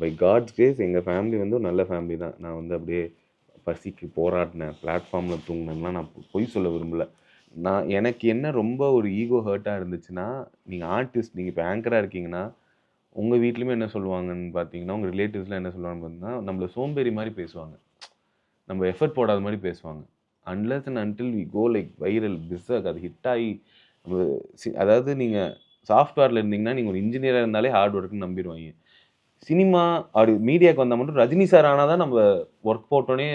By God's grace எங்கள் family வந்து ஒரு நல்ல ஃபேமிலி தான். நான் வந்து அப்படியே பசிக்கு போராடினேன், பிளாட்ஃபார்மில் தூங்கினேன்லாம் நான் பொய் சொல்ல விரும்பல. எனக்கு என்ன ரொம்ப ஒரு ஈகோ ஹர்ட்டாக இருந்துச்சுன்னா, நீங்கள் ஆர்டிஸ்ட், நீங்கள் இப்போ ஆங்கராக இருக்கீங்கன்னா, உங்கள் வீட்லேயுமே என்ன சொல்லுவாங்கன்னு பார்த்தீங்கன்னா, உங்கள் ரிலேட்டிவ்ஸ்லாம் என்ன சொல்லுவாங்கன்னு பார்த்தீங்கன்னா, நம்மள சோம்பேறி மாதிரி பேசுவாங்க. நம்ம எஃபர்ட் போடாத மாதிரி பேசுவாங்க. Unless and until we go like viral பிஸ்ஸாக அது ஹிட் ஆகி நம்ம அதாவது நீங்கள் சாஃப்ட்வேரில் இருந்தீங்கன்னா, நீங்கள் ஒரு இன்ஜினியராக இருந்தாலே ஹார்ட் ஒர்க்குன்னு நம்பிடுவாங்க. சினிமா அப்படி மீடியாவுக்கு வந்தால் மட்டும் ரஜினி சார் ஆனால் தான் நம்ம ஒர்க் போட்டோன்னே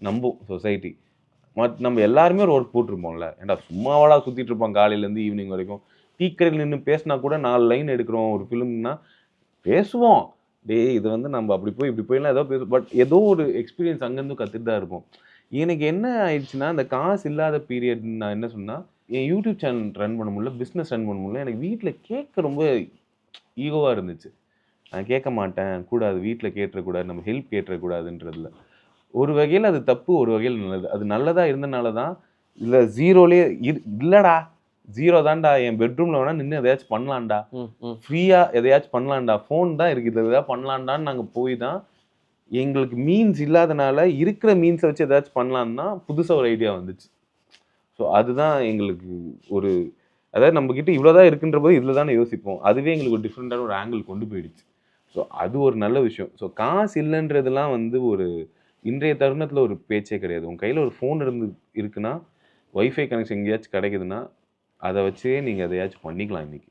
நம்பும் சொசைட்டி. நம்ம எல்லாருமே ஒரு ஒர்க் போட்டிருப்போம்ல. ஏன்டா சும்மாவாடா சுற்றிட்டு இருப்போம் காலையிலேருந்து ஈவினிங் வரைக்கும். டீக்கடையில் நின்று பேசினா கூட 4 லைன் எடுக்கிறோம் ஒரு ஃபிலிம்னா பேசுவோம். டேய் இது வந்து நம்ம அப்படி போய் இப்படி போய்லாம் ஏதோ பேசுவோம். பட் ஏதோ ஒரு எக்ஸ்பீரியன்ஸ் அங்கேருந்து கற்றுட்டு தான் இருப்போம். எனக்கு என்ன ஆயிடுச்சுன்னா, அந்த காசு இல்லாத பீரியட் நான் என்ன சொன்னா, என் யூடியூப் சேனல் ரன் பண்ண முடியல, பிஸ்னஸ் ரன் பண்ண முடியல. எனக்கு வீட்டில் கேட்க ரொம்ப ஈகோவாக இருந்துச்சு. நான் கேட்க மாட்டேன், கூடாது, வீட்டில் கேட்டுறக்கூடாது, நம்ம ஹெல்ப் கேட்டுறக்கூடாதுன்றதுல. ஒரு வகையில் அது தப்பு, ஒரு வகையில் நல்லது. அது நல்லதா இருந்தனால தான், இல்லை ஜீரோலயே இல்லடா, ஜீரோ தான்டா, என் பெட்ரூமில் வேணா நின்று எதையாச்சும் பண்ணலான்டா, ஃப்ரீயாக எதையாச்சும் பண்ணலான்டா, ஃபோன் தான் இருக்குது, இதை எதாவது பண்ணலான்டான்னு நாங்கள் போய் தான், எங்களுக்கு மீன்ஸ் இல்லாதனால இருக்கிற மீன்ஸை வச்சு எதாச்சும் பண்ணலான்னு தான் புதுசாக ஒரு ஐடியா வந்துச்சு. ஸோ அதுதான் எங்களுக்கு ஒரு, அதாவது நம்மக்கிட்ட இவ்வளோதான் இருக்குன்ற போது இதில் தானே யோசிப்போம். அதுவே எங்களுக்கு ஒரு டிஃப்ரெண்ட்டான ஒரு ஆங்கிள் கொண்டு போயிடுச்சு. ஸோ அது ஒரு நல்ல விஷயம். ஸோ காசு இல்லைன்றதுலாம் வந்து ஒரு இன்றைய தருணத்தில் ஒரு பேச்சே கிடையாது. உங்கள் கையில் ஒரு ஃபோன் இருக்குன்னா, வைஃபை கனெக்ஷன் எங்கேயாச்சும் கிடைக்குதுன்னா, அதை வச்சே நீங்கள் எதையாச்சும் பண்ணிக்கலாம் இன்றைக்கி.